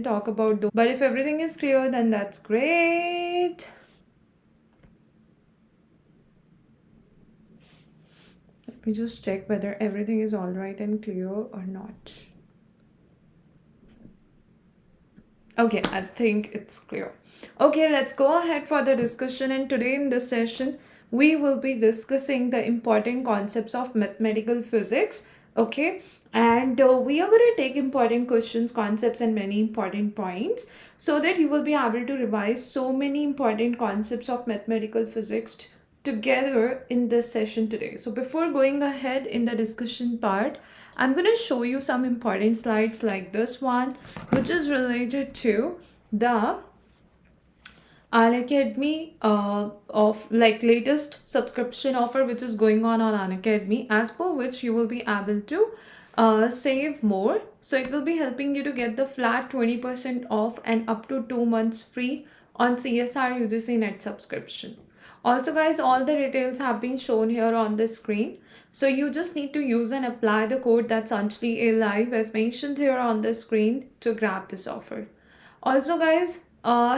talk about those. But if everything is clear, then that's great. Let me just check whether everything is all right and clear or not. Okay, I think it's clear. Okay, let's go ahead for the discussion. And today in this session, we will be discussing the important concepts of mathematical physics. Okay, and we are going to take important questions, concepts, and many important points so that you will be able to revise so many important concepts of mathematical physics together in this session today. So before going ahead in the discussion part, I'm going to show you some important slides like this one, which is related to the Unacademy of like latest subscription offer which is going on Unacademy, as per which you will be able to save more. So it will be helping you to get the flat 20% off and up to 2 months free on CSIR UGC net subscription. Also guys, all the details have been shown here on the screen. So you just need to use and apply the code that's Anjali A Live as mentioned here on the screen to grab this offer. Also guys,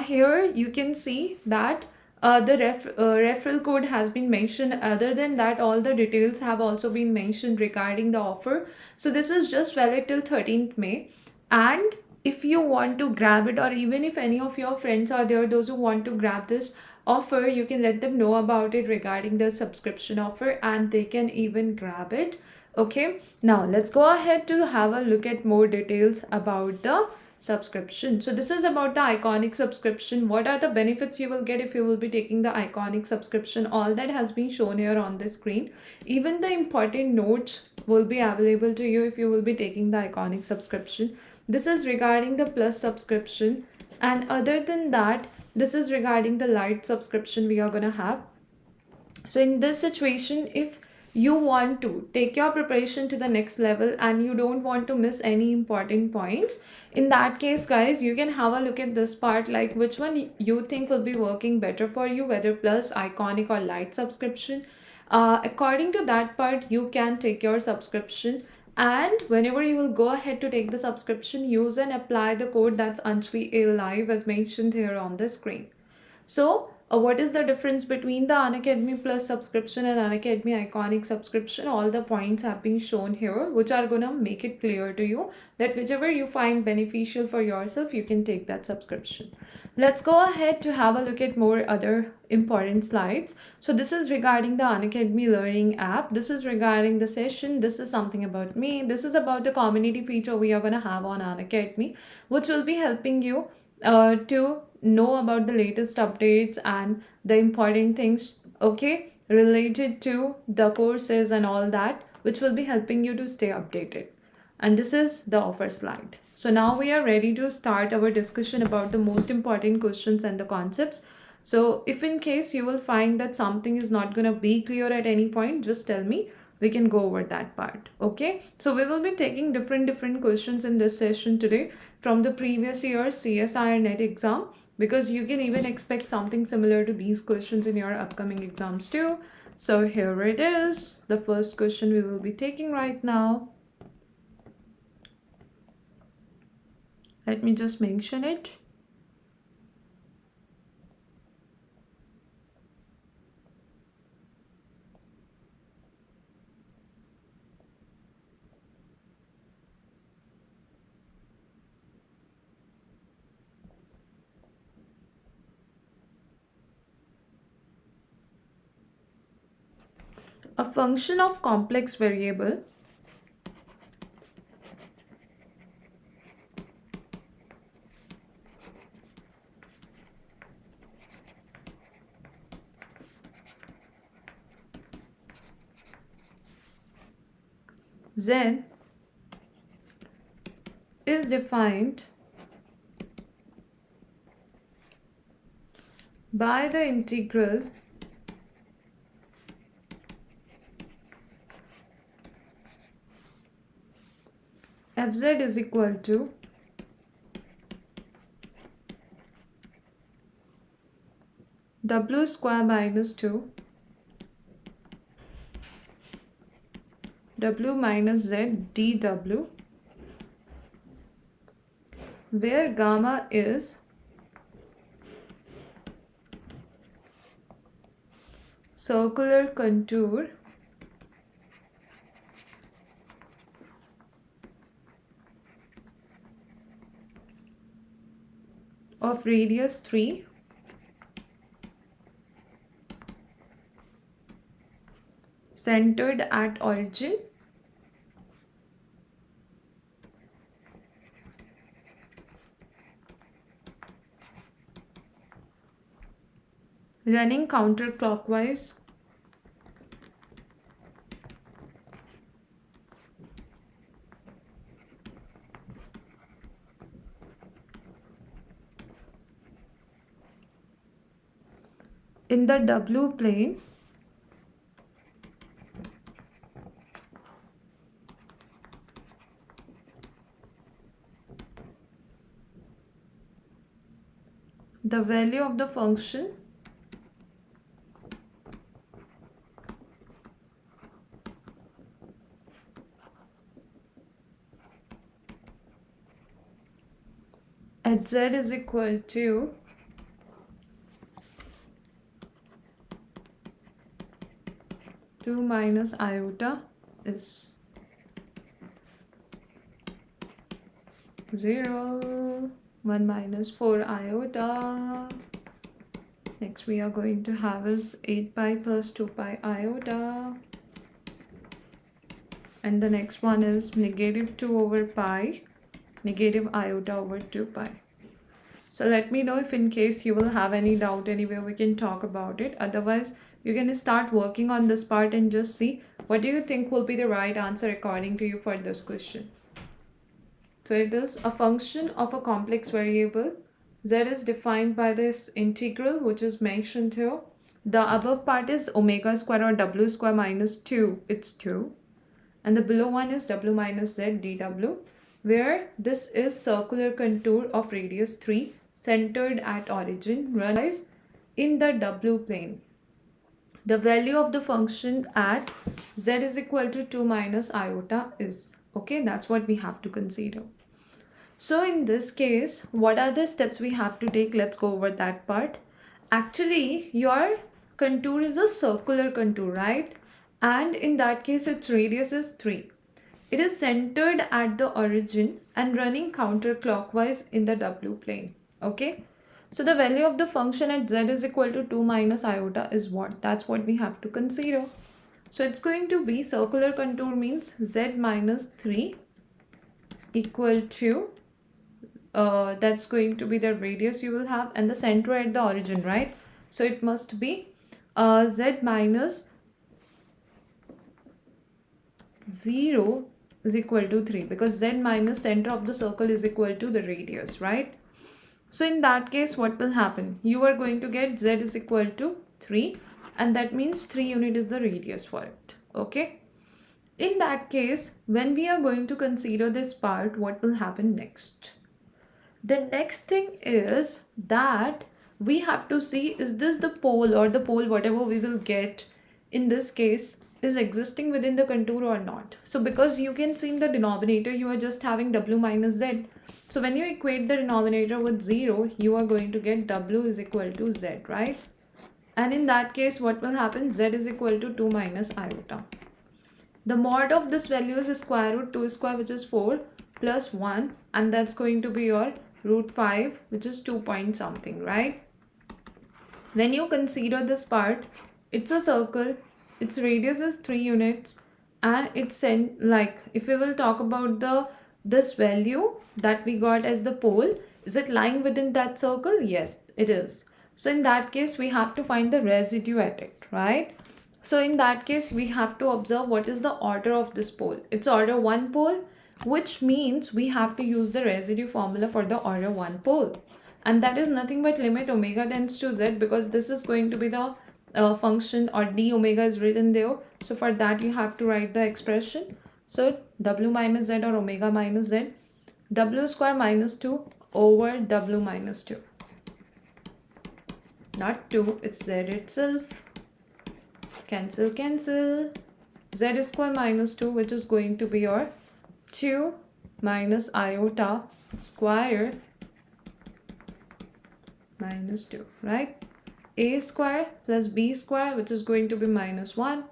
here you can see that the referral code has been mentioned. Other than that, all the details have also been mentioned regarding the offer. So this is just valid till 13th May. And if you want to grab it, or even if any of your friends are there, those who want to grab this offer, you can let them know about it regarding the subscription offer and they can even grab it. Okay, now let's go ahead to have a look at more details about the subscription. So this is about the iconic subscription. What are the benefits you will get if you will be taking the iconic subscription? All that has been shown here on the screen. Even the important notes will be available to you if you will be taking the iconic subscription. This is regarding the plus subscription, and other than that, this is regarding the light subscription we are gonna have. So in this situation, if you want to take your preparation to the next level and you don't want to miss any important points, in that case guys, you can have a look at this part, like which one you think will be working better for you, whether plus, iconic, or light subscription. According to that part, you can take your subscription, and whenever you will go ahead to take the subscription, use and apply the code that's Anjali A Live as mentioned here on the screen. So what is the difference between the Unacademy Plus subscription and Unacademy Iconic subscription? All the points have been shown here, which are gonna make it clear to you that whichever you find beneficial for yourself, you can take that subscription. Let's go ahead to have a look at more other important slides. So this is regarding the Unacademy Learning app. This is regarding the session. This is something about me. This is about the community feature we are gonna have on Unacademy, which will be helping you to know about the latest updates and the important things, okay, related to the courses and all that, which will be helping you to stay updated. And this is the offer slide. So now we are ready to start our discussion about the most important questions and the concepts. So if in case you will find that something is not going to be clear at any point, just tell me, we can go over that part. Okay, so we will be taking different questions in this session today from the previous year's CSIR net exam, because you can even expect something similar to these questions in your upcoming exams too. So here it is, the first question we will be taking right now. Let me just mention it. A function of complex variable z is defined by the integral fz is equal to w square minus 2 w minus z dw where gamma is circular contour of radius 3 centered at origin running counterclockwise in the W plane the value of the function at z is equal to two minus iota is 0, 1 minus 4 iota. Next we are going to have is 8 pi plus 2 pi iota. And the next one is negative 2 over pi, negative iota over 2 pi. So let me know if in case you will have any doubt anywhere, we can talk about it. Otherwise, you can start working on this part and just see what do you think will be the right answer according to you for this question. So it is a function of a complex variable. Z is defined by this integral which is mentioned here. The above part is omega square or w square minus 2. It's 2. And the below one is w minus z dw, where this is circular contour of radius 3 centered at origin runs in the w plane. The value of the function at z is equal to 2 minus iota is, okay, that's what we have to consider. So in this case, what are the steps we have to take? Let's go over that part. Actually, your contour is a circular contour, right? And in that case, its radius is 3. It is centered at the origin and running counterclockwise in the w plane. Okay. So the value of the function at z is equal to 2 minus iota is what? That's what we have to consider. So it's going to be circular contour means z minus 3 equal to that's going to be the radius you will have and the center at the origin, right? So it must be z minus 0 is equal to 3 because z minus center of the circle is equal to the radius, right? So in that case, what will happen? You are going to get z is equal to 3 and that means 3 unit is the radius for it, okay? In that case, when we are going to consider this part, what will happen next? The next thing is that we have to see, is this the pole or the pole whatever we will get in this case is existing within the contour or not. So because you can see in the denominator you are just having w minus z. So when you equate the denominator with 0, you are going to get w is equal to z, right? And in that case, what will happen? Z is equal to 2 minus iota. The mod of this value is square root 2 square, which is 4 plus 1, and that's going to be your root 5, which is 2 point something, right? When you consider this part, it's a circle, its radius is 3 units, and it's like if we will talk about this value that we got as the pole, is it lying within that circle? Yes, it is. So in that case, we have to find the residue at it, right? So in that case, we have to observe what is the order of this pole. It's order 1 pole, which means we have to use the residue formula for the order 1 pole. And that is nothing but limit omega tends to z, because this is going to be the function, or d omega is written there. So for that you have to write the expression. So w minus z or omega minus z, w square minus 2 over w minus 2. Not 2, it's z itself. Cancel, cancel. Z square minus 2, which is going to be your 2 minus iota square minus 2, right? A square plus B square, which is going to be minus 1,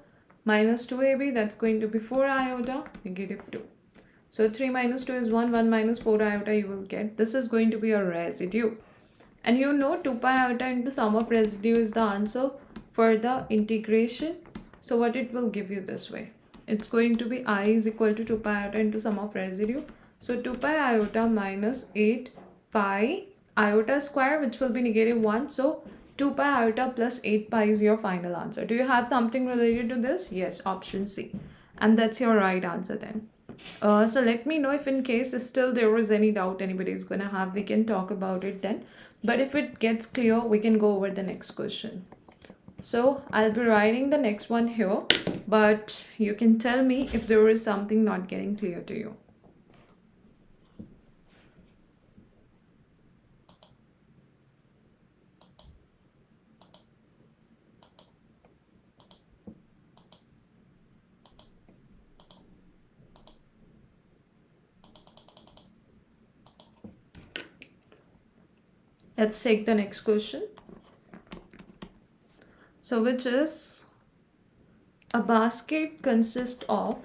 minus 2AB, that's going to be 4 iota, negative 2. So 3 minus 2 is 1, 1 minus 4 iota you will get. This is going to be a residue. And you know 2 pi iota into sum of residue is the answer for the integration. So what it will give you this way? It's going to be I is equal to 2 pi iota into sum of residue. So 2 pi iota minus 8 pi iota square, which will be negative 1. So 2 pi iota plus 8 pi is your final answer. Do you have something related to this? Yes, option C. And that's your right answer then. So let me know if in case still there was any doubt anybody is gonna have, we can talk about it then. But if it gets clear, we can go over the next question. So I'll be writing the next one here, but you can tell me if there is something not getting clear to you. Let's take the next question. So which is, a basket consists of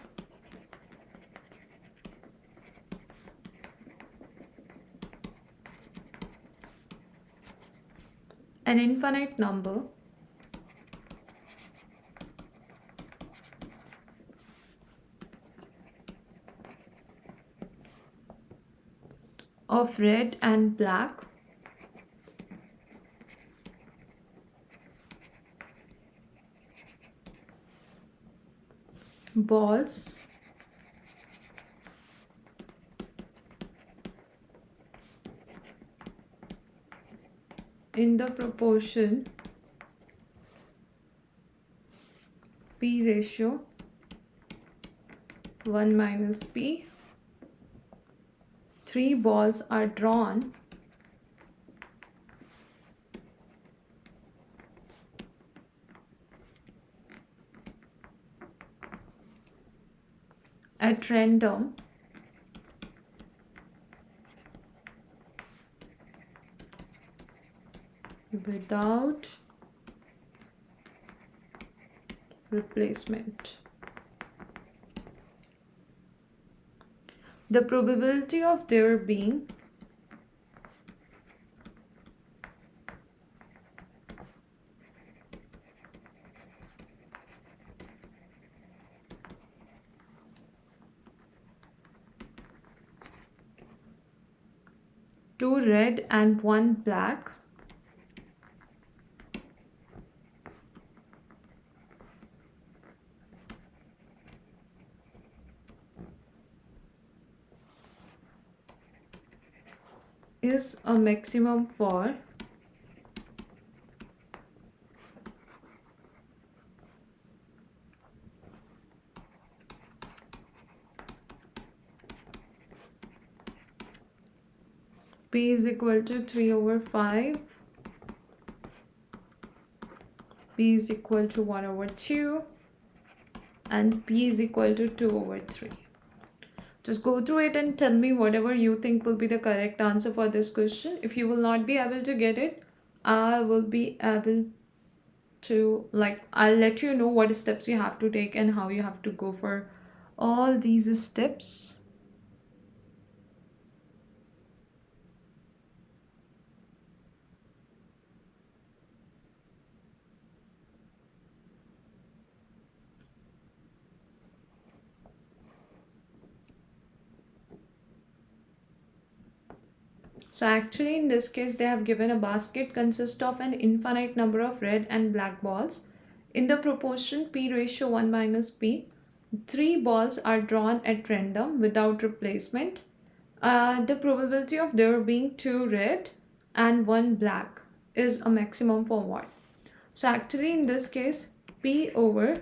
an infinite number of red and black balls in the proportion P ratio 1 minus P. 3 balls are drawn at random without replacement. The probability of there being two red and one black is a maximum for P is equal to 3 over 5, P is equal to 1 over 2, and P is equal to 2 over 3. Just go through it and tell me whatever you think will be the correct answer for this question. If you will not be able to get it, I will be able to, I'll let you know what steps you have to take and how you have to go for all these steps. So actually in this case they have given a basket consists of an infinite number of red and black balls in the proportion P ratio 1 minus P. 3 balls are drawn at random without replacement. The probability of there being 2 red and 1 black is a maximum for what? So actually in this case P over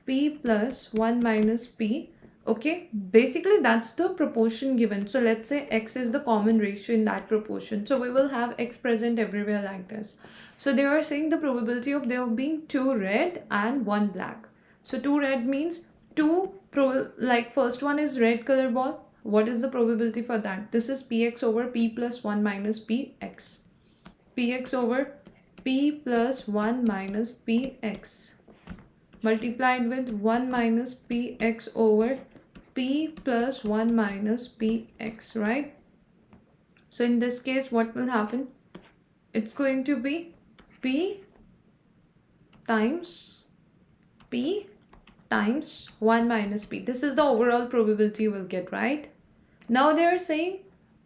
P plus 1 minus P. Okay, basically that's the proportion given. So let's say X is the common ratio in that proportion. So we will have X present everywhere like this. So they are saying the probability of there being 2 red and 1 black. So 2 red means first one is red color ball. What is the probability for that? This is Px over P plus 1 minus Px. px over p plus 1 minus px multiplied with 1 minus px over p plus 1 minus px, right? So in this case, what will happen? It's going to be p times p times 1 minus p. This is the overall probability you will get, right? Now they are saying,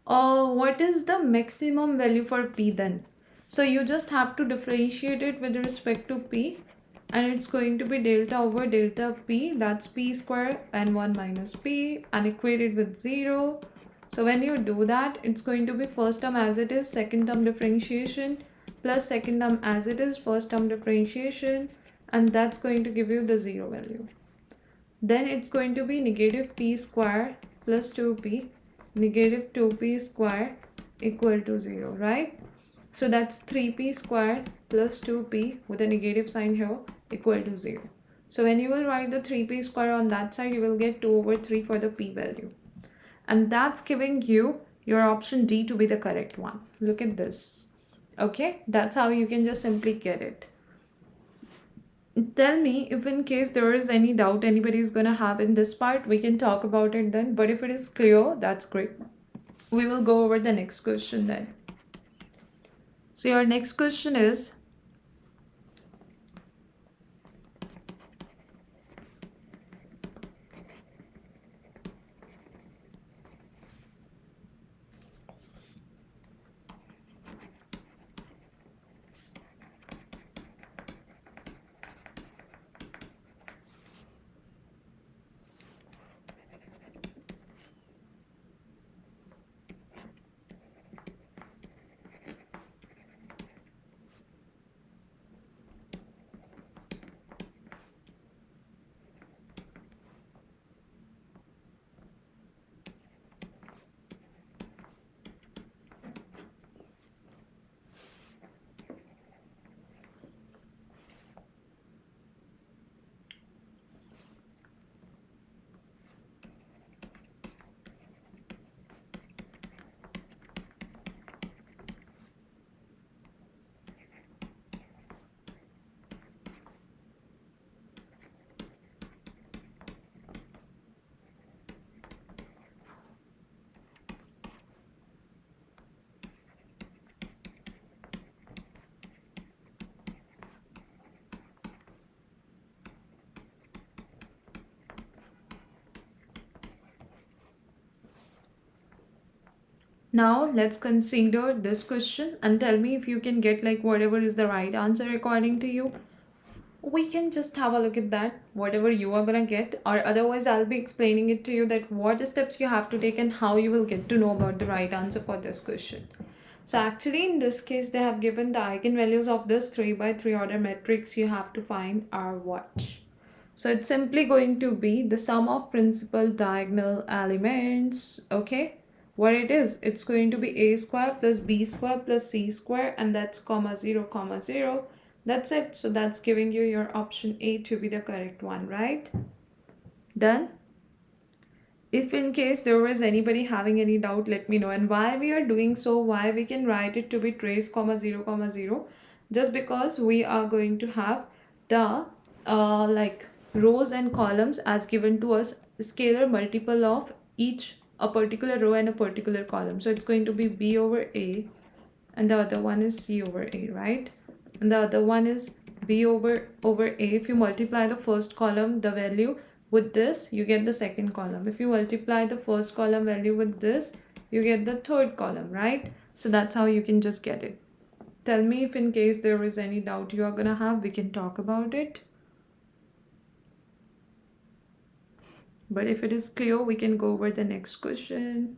what is the maximum value for p then? So you just have to differentiate it with respect to p, and it's going to be delta over delta p, that's p square and 1 minus p, and equate it with 0. So when you do that, it's going to be first term as it is, second term differentiation, plus second term as it is, first term differentiation, and that's going to give you the 0 value. Then it's going to be negative p square plus 2p, negative 2p square equal to 0, right? So that's 3p square plus 2p with a negative sign here equal to 0. So when you will write the 3p square on that side, you will get 2 over 3 for the p value. And that's giving you your option D to be the correct one. Look at this. Okay, that's how you can just simply get it. Tell me if in case there is any doubt anybody is going to have in this part, we can talk about it then. But if it is clear, that's great. We will go over the next question then. So your next question is, now let's consider this question and tell me if you can get like whatever is the right answer according to you. We can just have a look at that, whatever you are gonna get, or otherwise I'll be explaining it to you that what steps you have to take and how you will get to know about the right answer for this question. So actually in this case, they have given the eigenvalues of this 3 by 3 order matrix you have to find are what? So it's simply going to be the sum of principal diagonal elements, okay? What it is, it's going to be a square plus b square plus c square, and that's comma 0 comma 0. That's it. So that's giving you your option A to be the correct one, right? Done. If in case there was anybody having any doubt, let me know. And why we are doing so, why we can write it to be trace comma 0 comma 0, just because we are going to have the like rows and columns as given to us scalar multiple of each a particular row and a particular column. So it's going to be b over a, and the other one is c over a, right? And the other one is b over a. If you multiply the first column the value with this, you get the second column. If you multiply the first column value with this, you get the third column, right? So that's how you can just get it. Tell me if in case there is any doubt you are gonna have, we can talk about it. But if it is clear, we can go over the next question.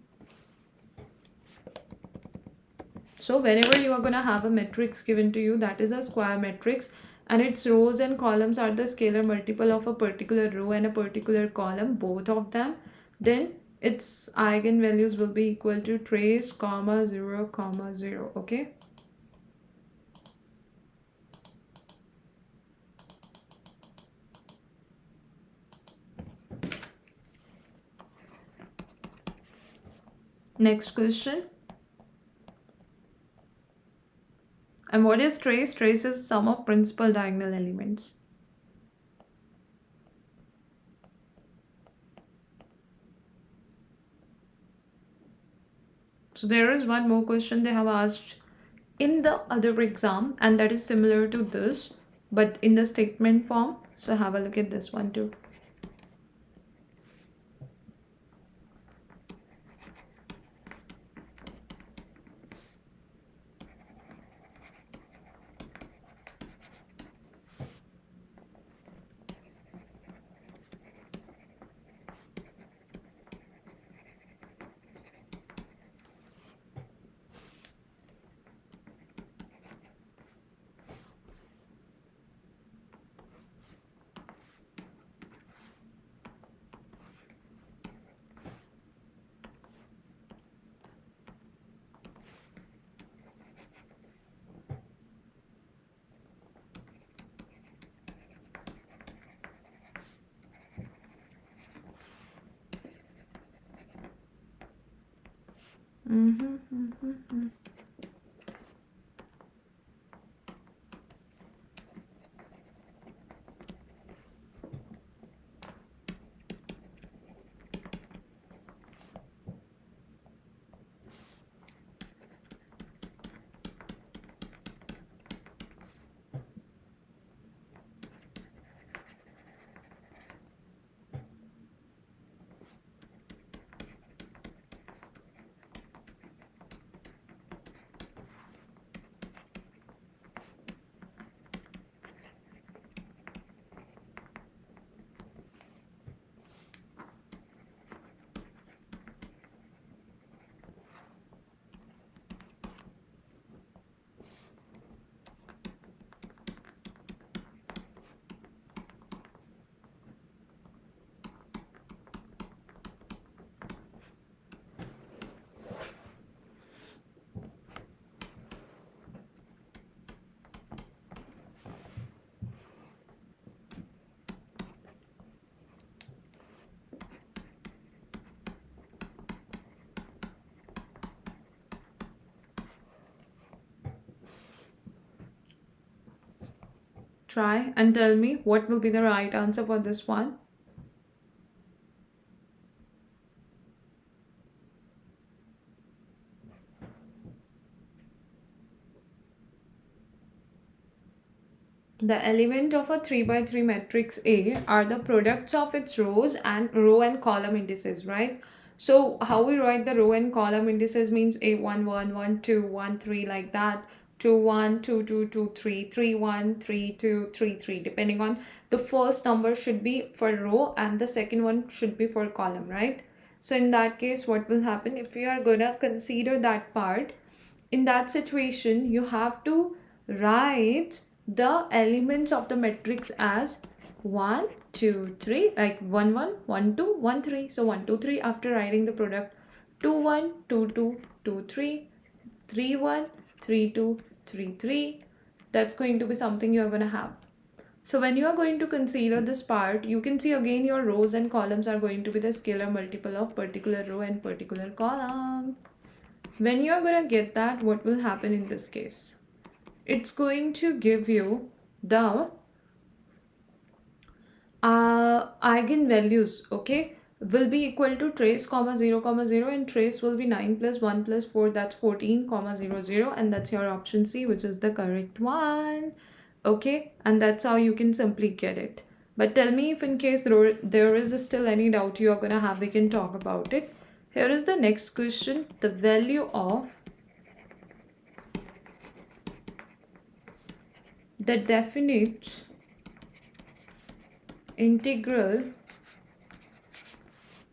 So whenever you are going to have a matrix given to you, that is a square matrix, and its rows and columns are the scalar multiple of a particular row and a particular column, both of them, then its eigenvalues will be equal to trace comma 0 comma 0, okay? Next question. And what is trace? Trace is sum of principal diagonal elements. So there is one more question they have asked in the other exam, and that is similar to this, but in the statement form. So have a look at this one too. Try and tell me what will be the right answer for this one. The element of a 3 by 3 matrix A are the products of its rows and row and column indices, right? So how we write the row and column indices means A1, 1, 1, 2, 1, 3 like that. 2, 1, 2, 2, 2, 3, 3, 1, 3, 2, 3, 3. Depending on the first number should be for row and the second one should be for column, right? So in that case, what will happen if we are gonna consider that part? In that situation, you have to write the elements of the matrix as 1 2 3, like 1 1 1 2 1 3. So 1 2 3, after writing the product 2 1 2 2 2 3 3 1 3 2 3 3, that's going to be something you are going to have. So when you are going to consider this part, you can see again your rows and columns are going to be the scalar multiple of particular row and particular column. When you are going to get that, what will happen in this case? It's going to give you the eigenvalues, okay, will be equal to trace comma 0 comma 0, and trace will be 9 plus 1 plus 4, that's 14 comma 0 0, and that's your option C, which is the correct one. Okay, and that's how you can simply get it. But tell me if in case there is still any doubt you are gonna have, we can talk about it. Here is the next question. The value of the definite integral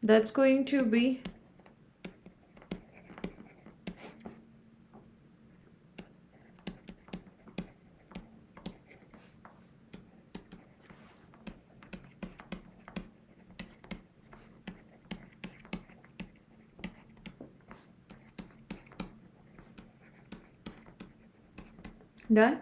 that's going to be done.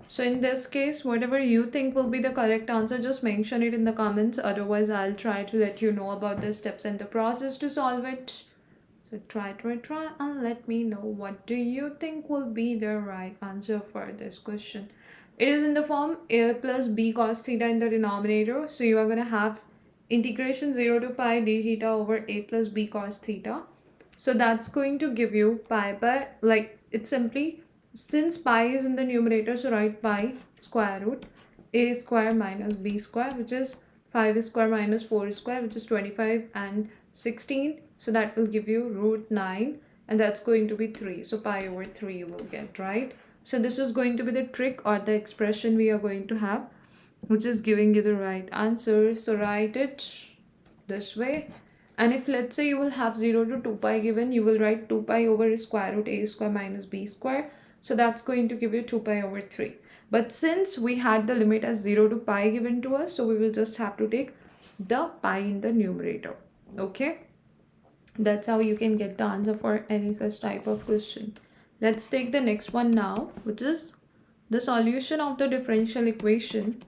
So in this case, whatever you think will be the correct answer, just mention it in the comments. Otherwise, I'll try to let you know about the steps and the process to solve it. So try and let me know what do you think will be the right answer for this question. It is in the form a plus b cos theta in the denominator. So you are going to have integration 0 to pi d theta over a plus b cos theta. So that's going to give you pi by, like, it's simply, since pi is in the numerator, so write pi square root a square minus b square, which is 5 square minus 4 square, which is 25 and 16. So that will give you root 9, and that's going to be 3. So pi over 3 you will get, right? So this is going to be the trick or the expression we are going to have, which is giving you the right answer. So write it this way. And if let's say you will have 0 to 2 pi given, you will write 2 pi over square root a square minus b square. So that's going to give you 2 pi over 3. But since we had the limit as 0 to pi given to us, so we will just have to take the pi in the numerator. Okay, that's how you can get the answer for any such type of question. Let's take the next one now, which is the solution of the differential equation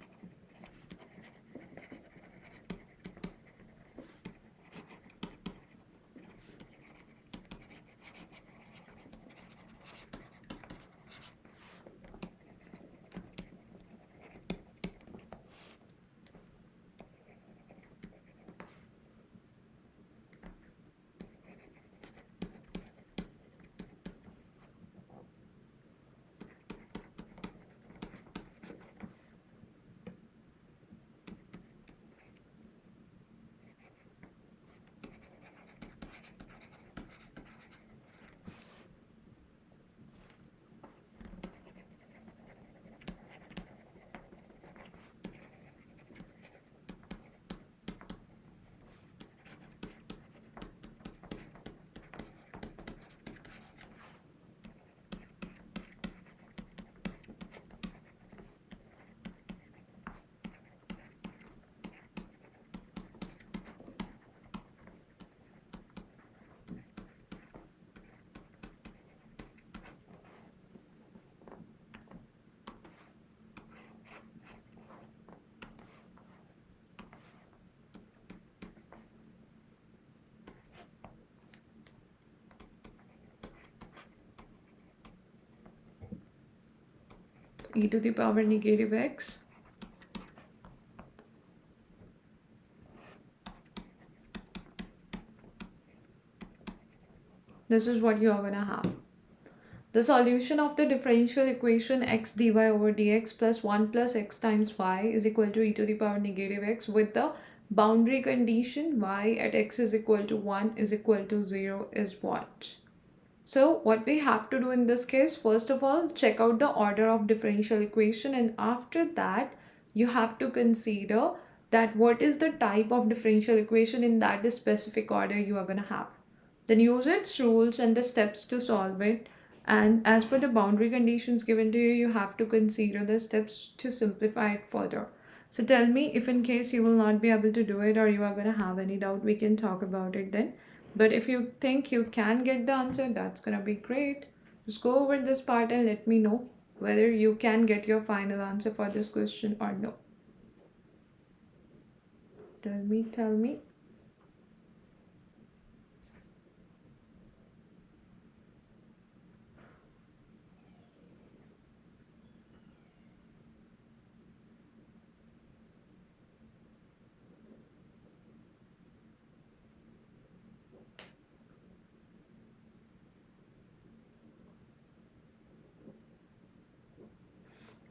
e to the power negative x. This is what you are going to have. The solution of the differential equation x dy over dx plus 1 plus x times y is equal to e to the power negative x with the boundary condition y at x is equal to 1 is equal to 0 is what? So what we have to do in this case, first of all, check out the order of differential equation, and after that you have to consider that what is the type of differential equation in that specific order you are going to have. Then use its rules and the steps to solve it, and as per the boundary conditions given to you, you have to consider the steps to simplify it further. So tell me if in case you will not be able to do it or you are going to have any doubt, we can talk about it then. But if you think you can get the answer, that's gonna be great. Just go over this part and let me know whether you can get your final answer for this question or no. Tell me.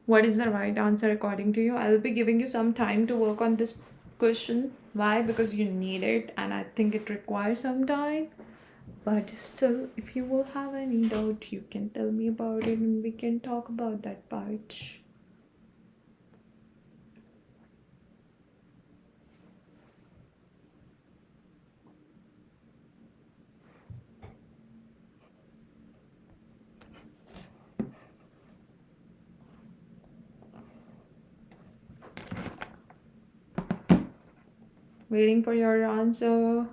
What is the right answer according to you? I'll be giving you some time to work on this question. Why? Because you need it and I think it requires some time. But still, if you will have any doubt, you can tell me about it and we can talk about that part. Waiting for your answer.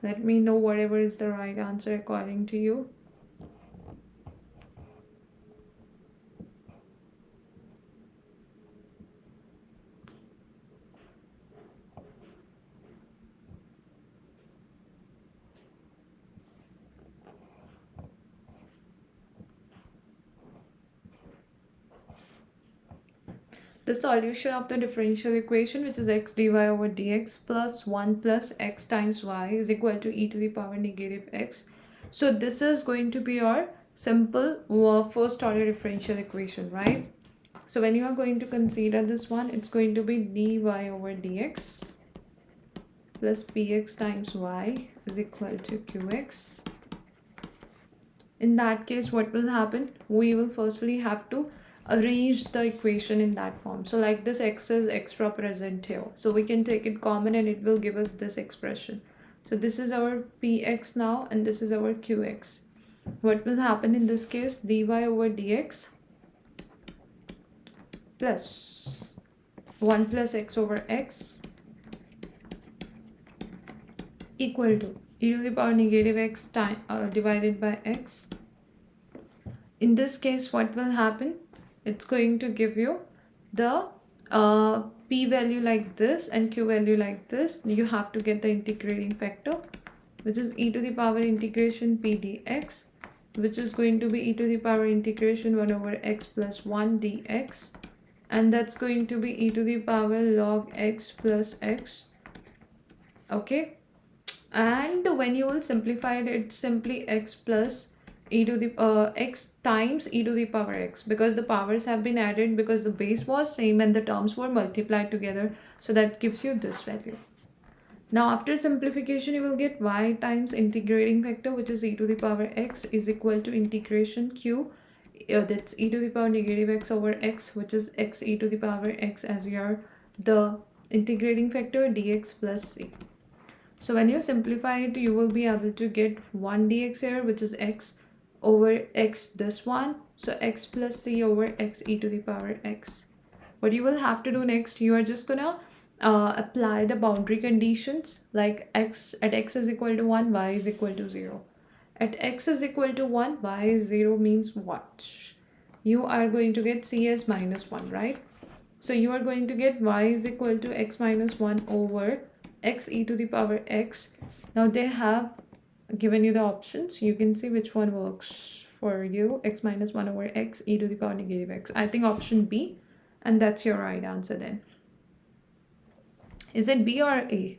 Let me know whatever is the right answer according to you. The solution of the differential equation, which is x dy over dx plus 1 plus x times y is equal to e to the power negative x. So this is going to be our simple first order differential equation, right? So when you are going to consider this one, it's going to be dy over dx plus px times y is equal to qx. In that case, what will happen? We will firstly have to arrange the equation in that form. So like this, x is extra present here. So we can take it common and it will give us this expression. So this is our px now and this is our qx. What will happen in this case? Dy over dx plus 1 plus x over x equal to e to the power negative x time divided by x. In this case, what will happen? It's going to give you the p value like this and q value like this. You have to get the integrating factor, which is e to the power integration p dx, which is going to be e to the power integration 1 over x plus 1 dx, and that's going to be e to the power log x plus x. Okay, and when you will simplify it, it's simply x plus e to the x times e to the power x, because the powers have been added because the base was same and the terms were multiplied together. So that gives you this value. Now after simplification, you will get y times integrating factor, which is e to the power x is equal to integration q, that's e to the power negative x over x, which is x e to the power x as your the integrating factor dx plus c. So when you simplify it, you will be able to get 1 dx here, which is x over x this one. So x plus c over x e to the power x. What you will have to do next, you are just gonna apply the boundary conditions, like x at x is equal to 1, y is equal to 0. At x is equal to 1, y is 0 means what? You are going to get c as minus 1, right? So you are going to get y is equal to x minus 1 over x e to the power x. Now they have given you the options. You can see which one works for you. X minus 1 over x e to the power negative x. I think option B, and that's your right answer then. Is it B or A?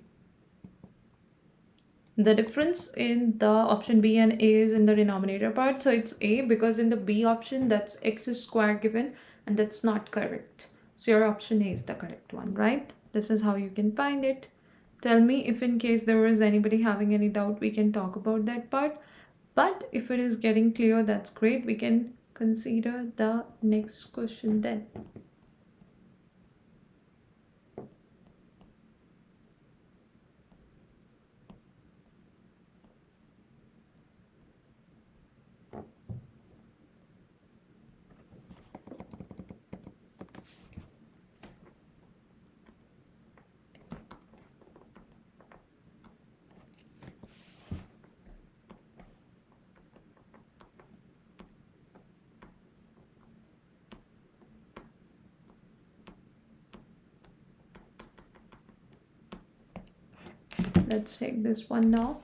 The difference in the option B and A is in the denominator part. So it's A, because in the B option, that's x square given, and that's not correct. So your option A is the correct one, right? This is how you can find it. Tell me if in case there was anybody having any doubt, we can talk about that part. But if it is getting clear, that's great. We can consider the next question then. Let's take this one now.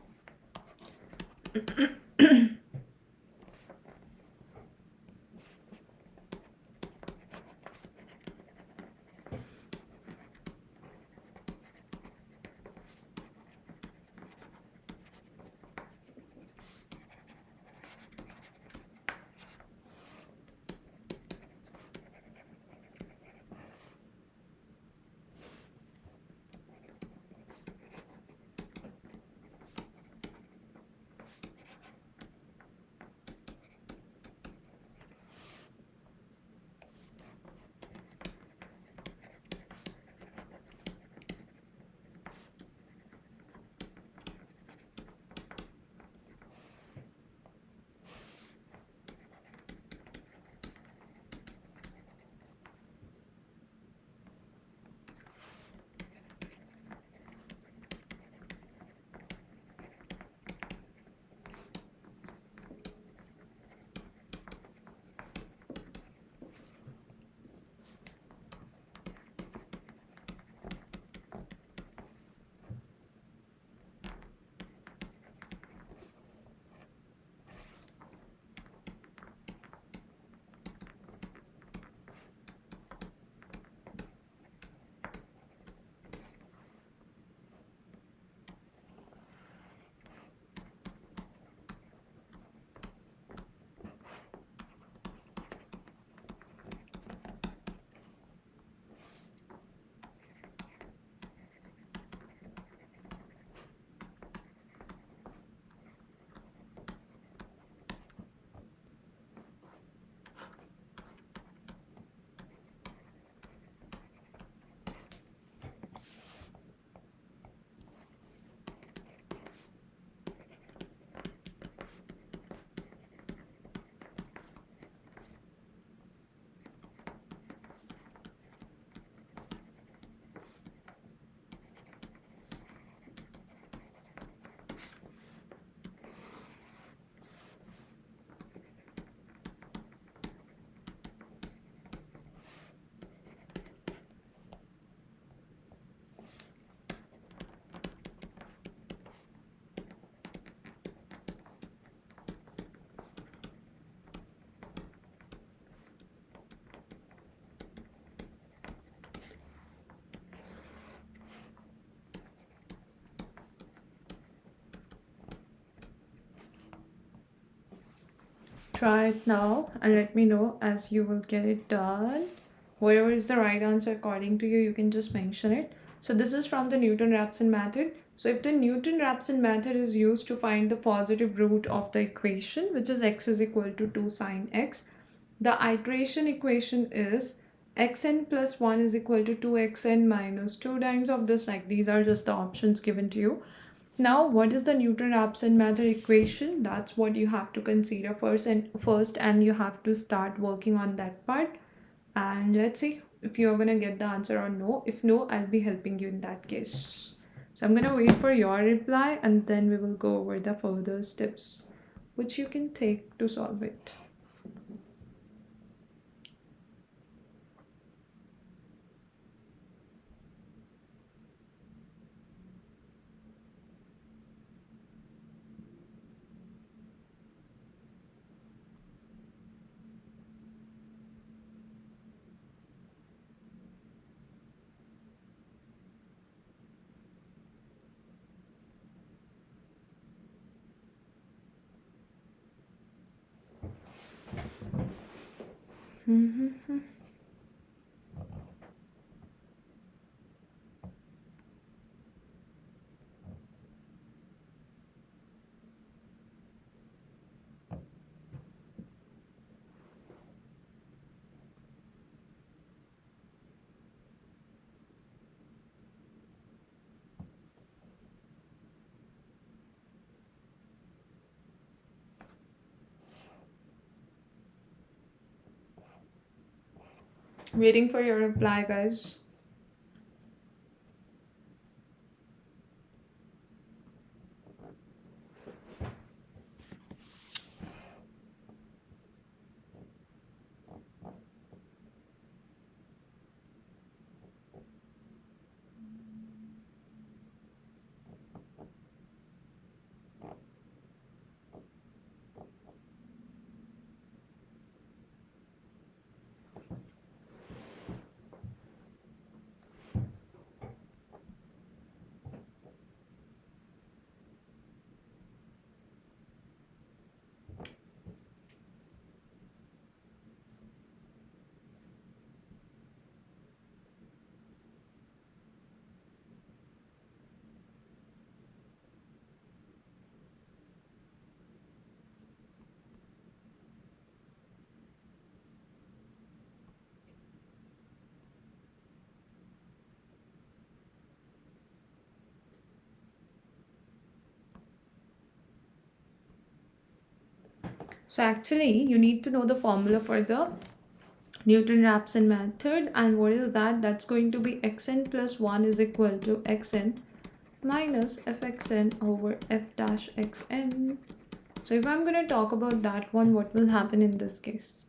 try it now and let me know as you will get it done. Whatever is the right answer according to you, you can just mention it. So this is from the Newton-Raphson method. So if the Newton-Raphson method is used to find the positive root of the equation, which is x is equal to 2 sine x, the iteration equation is xn plus 1 is equal to 2xn minus 2 times of this. Like, these are just the options given to you. Now, what is the Newton-Raphson method equation? That's what you have to consider first, and you have to start working on that part. And let's see if you're gonna get the answer or no. If no, I'll be helping you in that case. So I'm gonna wait for your reply, and then we will go over the further steps which you can take to solve it. Waiting for your reply, guys. So actually, you need to know the formula for the Newton-Raphson method. And what is that? That's going to be xn plus 1 is equal to xn minus fxn over f dash xn. So if I'm going to talk about that one, what will happen in this case?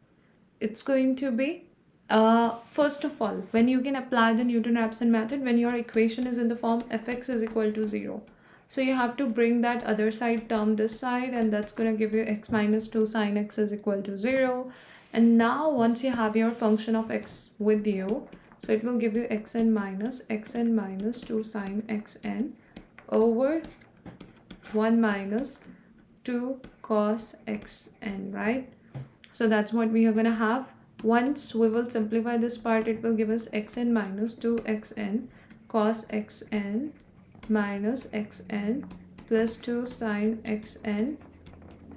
It's going to be, first of all, when you can apply the Newton-Raphson method, when your equation is in the form fx is equal to 0. So you have to bring that other side term this side, and that's going to give you x minus 2 sine x is equal to 0. And now once you have your function of x with you, so it will give you xn minus 2 sine xn over 1 minus 2 cos xn, right? So that's what we are going to have. Once we will simplify this part, it will give us xn minus 2xn cos xn minus xn plus 2 sine xn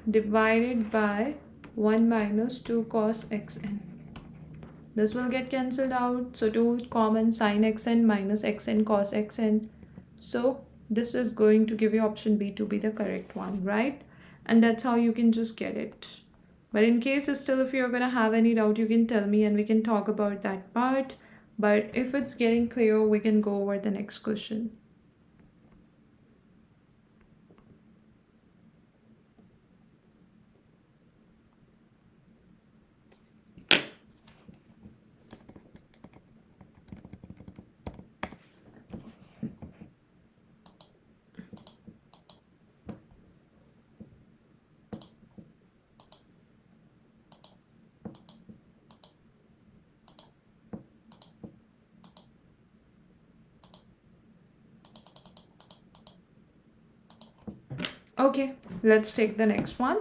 divided by 1 minus 2 cos xn. This will get cancelled out. So 2 common sine xn minus xn cos xn. So this is going to give you option B to be the correct one, right? And that's how you can just get it. But in case still if you're gonna have any doubt, you can tell me and we can talk about that part. But if it's getting clear, we can go over the next question. Okay, let's take the next one.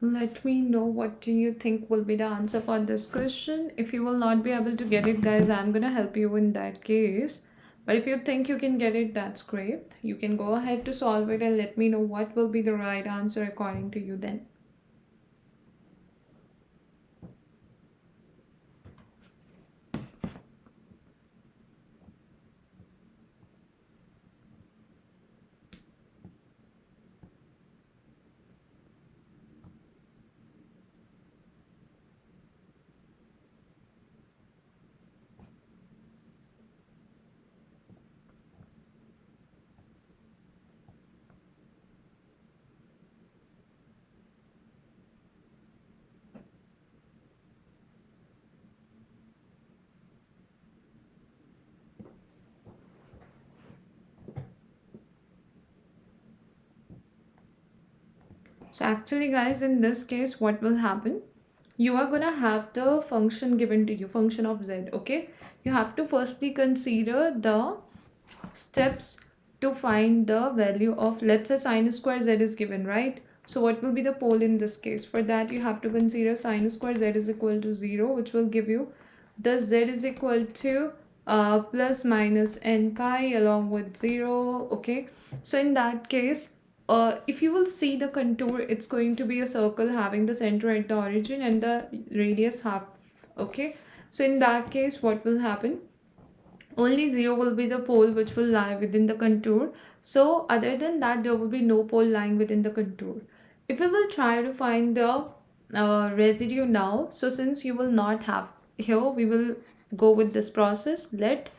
Let me know what do you think will be the answer for this question. If you will not be able to get it, guys, I'm gonna help you in that case. But if you think you can get it, that's great. You can go ahead to solve it and let me know what will be the right answer according to you then. So actually, guys, in this case, what will happen? You are gonna have the function given to you, function of z, okay? You have to firstly consider the steps to find the value of, let's say, sine square z is given, right? So what will be the pole in this case? For that, you have to consider sine square z is equal to 0, which will give you the z is equal to plus minus n pi along with 0, okay? So in that case, if you will see the contour, it's going to be a circle having the center at the origin and the radius half, okay? So in that case, what will happen? Only 0 will be the pole which will lie within the contour. So other than that, there will be no pole lying within the contour. If we will try to find the residue now, so since you will not have here, we will go with this process. Let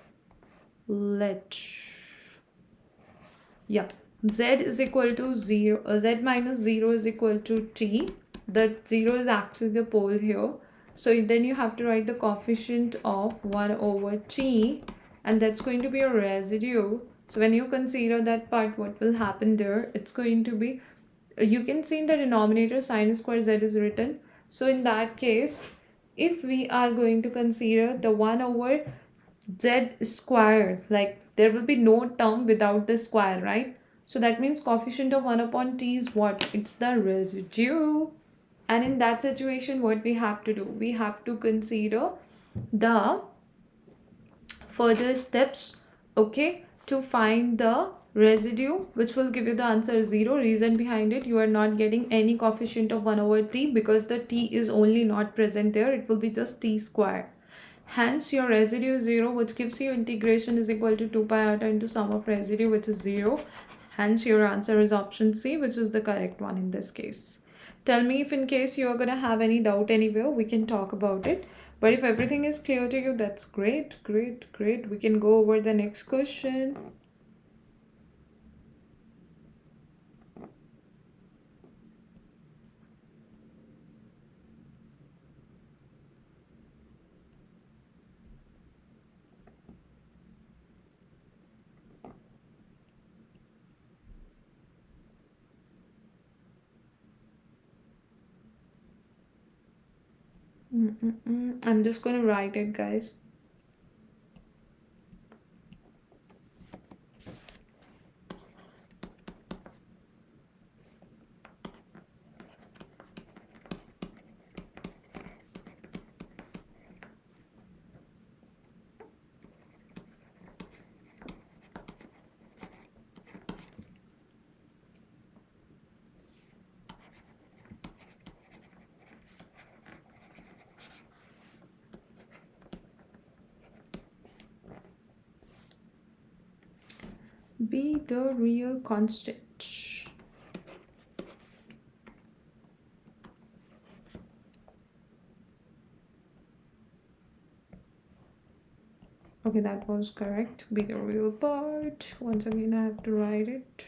yeah, z is equal to 0, z minus 0 is equal to t. The 0 is actually the pole here. So then you have to write the coefficient of 1 over t, and that's going to be a residue. So when you consider that part, what will happen there? It's going to be, you can see in the denominator sine square z is written. So in that case, if we are going to consider the 1 over z square, like there will be no term without the square, right? So that means coefficient of 1 upon t is what? It's the residue. And in that situation, what we have to do? We have to consider the further steps, okay, to find the residue, which will give you the answer 0. Reason behind it, you are not getting any coefficient of 1 over t because the t is only not present there. It will be just t square. Hence, your residue is 0, which gives you integration is equal to 2 pi iota into sum of residue, which is 0. Hence, your answer is option C, which is the correct one in this case. Tell me if in case you are going to have any doubt anywhere, we can talk about it. But if everything is clear to you, that's great, great, great. We can go over the next question. I'm just going to write it, guys. Be the real constant. Okay, that was correct. Be the real part. Once again, I have to write it.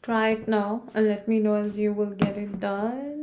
Try it now and let me know as you will get it done.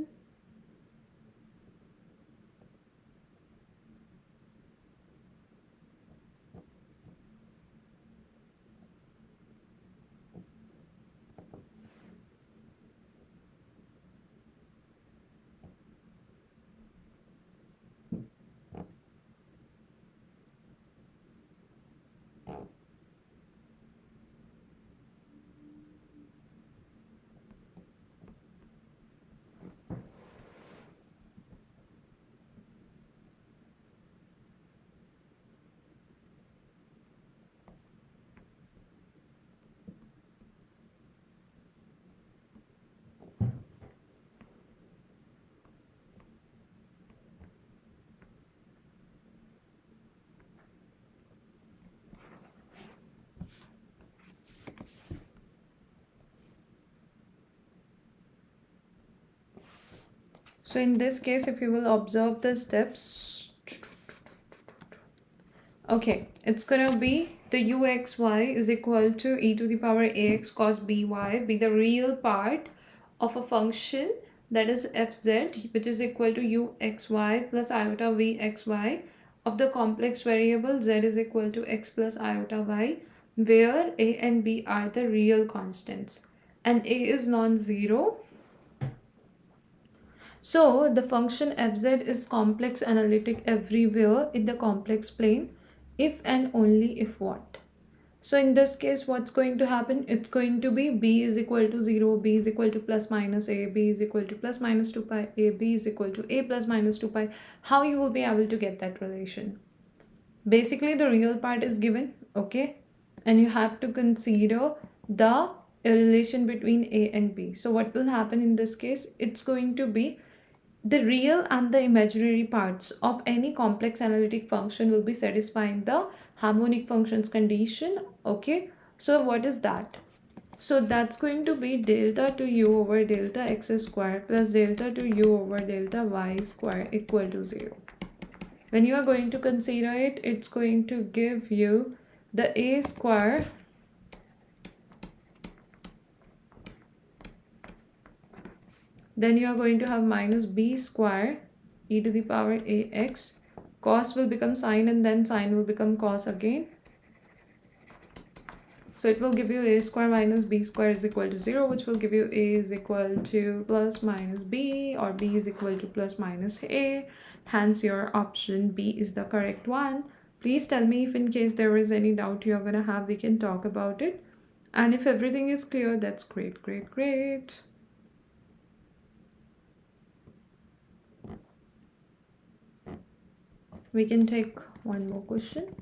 So in this case, if you will observe the steps, okay, it's gonna be the uxy is equal to e to the power ax cos by be the real part of a function that is fz, which is equal to uxy plus iota vxy of the complex variable z is equal to x plus iota y, where a and b are the real constants and a is non-zero. So the function fz is complex analytic everywhere in the complex plane if and only if what? So in this case, what's going to happen? It's going to be b is equal to 0, b is equal to plus minus a, b is equal to plus minus 2 pi, a, b is equal to a plus minus 2 pi. How you will be able to get that relation? Basically, the real part is given, okay? And you have to consider the relation between a and b. So what will happen in this case? It's going to be the real and the imaginary parts of any complex analytic function will be satisfying the harmonic functions condition, okay? So what is that? So that's going to be delta to u over delta x square plus delta to u over delta y square equal to 0. When you are going to consider it, it's going to give you the a square then you are going to have minus b square e to the power ax. Cos will become sine and then sine will become cos again. So it will give you a square minus b square is equal to 0, which will give you a is equal to plus minus b, or b is equal to plus minus a. Hence your option B is the correct one. Please tell me if in case there is any doubt you're gonna have, we can talk about it. And if everything is clear, that's great, great, great. We can take one more question.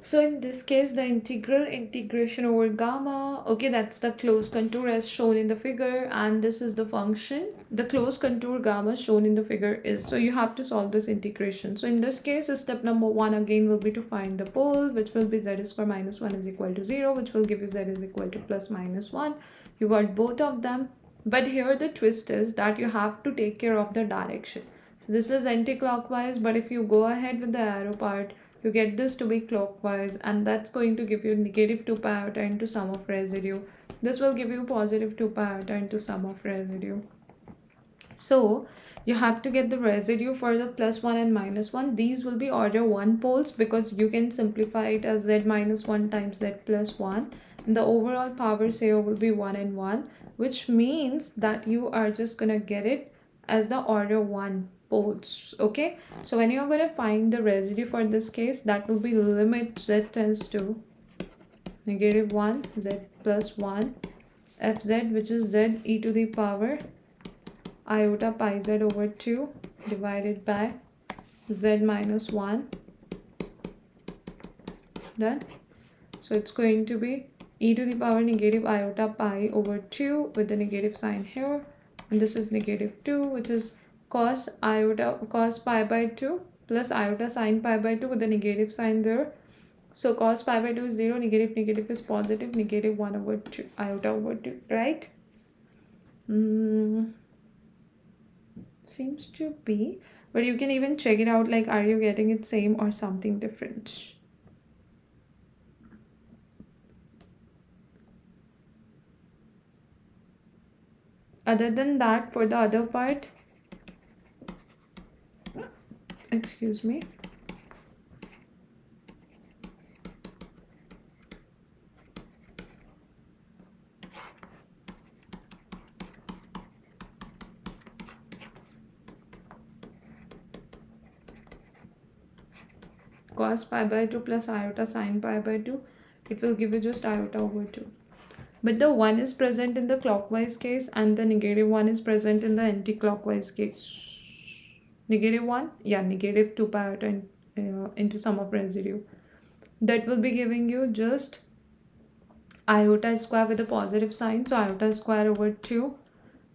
So in this case, the integration over gamma, okay, that's the closed contour as shown in the figure, and this is the function. The closed contour gamma shown in the figure is, so you have to solve this integration. So in this case, step number 1 again will be to find the pole, which will be z square minus 1 is equal to 0, which will give you z is equal to plus minus 1. You got both of them, but here the twist is that you have to take care of the direction. So this is anti-clockwise, but if you go ahead with the arrow part, you get this to be clockwise, and that's going to give you negative 2 pi iota into sum of residue. This will give you positive 2 pi iota into sum of residue. So you have to get the residue for the plus 1 and minus 1. These will be order 1 poles because you can simplify it as z minus 1 times z plus 1. And the overall powers here will be 1 and 1, which means that you are just going to get it as the order 1 poles. Okay, so when you're going to find the residue for this case, that will be limit z tends to negative 1 z plus 1 fz, which is z e to the power iota pi z over 2 divided by z minus 1. Done. So it's going to be e to the power negative iota pi over 2 with the negative sign here, and this is negative 2, which is cos pi by 2 plus iota sine pi by 2 with the negative sign there. So cos pi by 2 is 0, negative is positive, negative 1 over 2 iota over 2, right? Seems to be, but you can even check it out, like, are you getting it same or something different? Other than that, for the other part, excuse me, cos pi by 2 plus iota sine pi by 2, it will give you just iota over 2. But the 1 is present in the clockwise case and the negative 1 is present in the anti-clockwise case. Negative 1, yeah, negative 2 pi iota into sum of residue. That will be giving you just iota square with a positive sign, so iota square over 2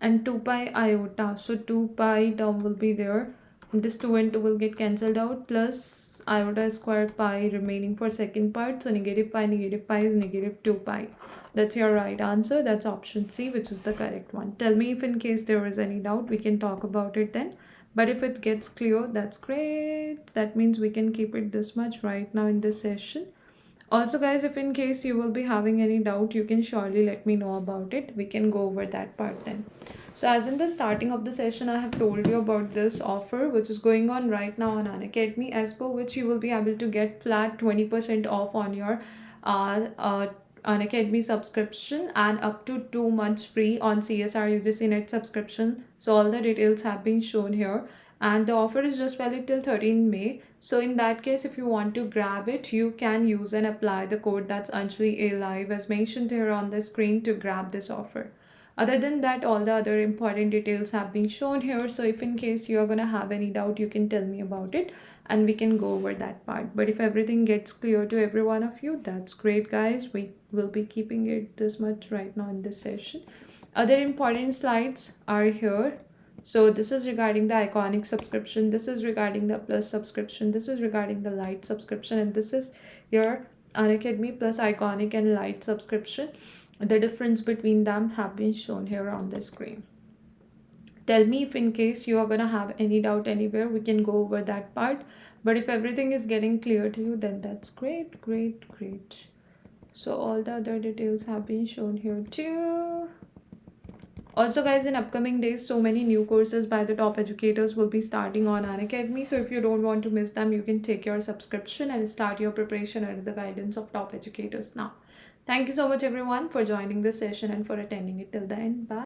and 2 pi iota, so 2 pi term will be there, and this 2 and 2 will get cancelled out, plus iota square pi remaining for second part, so negative pi is negative 2 pi. That's your right answer. That's option C, which is the correct one. Tell me if in case there is any doubt, we can talk about it then. But if it gets clear, that's great. That means we can keep it this much right now in this session. Also guys, if in case you will be having any doubt, you can surely let me know about it. We can go over that part then. So as in the starting of the session, I have told you about this offer which is going on right now on Unacademy, as per which you will be able to get flat 20% off on your Unacademy subscription and up to 2 months free on CSIR UGC net subscription. So all the details have been shown here, and the offer is just valid till 13 May. So in that case, if you want to grab it, you can use and apply the code that's Anjali Live as mentioned here on the screen to grab this offer. Other than that, all the other important details have been shown here. So if in case you are going to have any doubt, you can tell me about it and we can go over that part. But if everything gets clear to every one of you, that's great guys. We will be keeping it this much right now in this session. Other important slides are here. So this is regarding the iconic subscription, this is regarding the plus subscription, this is regarding the light subscription, and this is your Unacademy plus iconic and light subscription. The difference between them have been shown here on the screen. Tell me if in case you are going to have any doubt anywhere, we can go over that part. But if everything is getting clear to you, then that's great. So all the other details have been shown here too. Also guys, in upcoming days, so many new courses by the top educators will be starting on Unacademy. So if you don't want to miss them, you can take your subscription and start your preparation under the guidance of top educators now. Thank you so much everyone for joining this session and for attending it till the end. Bye.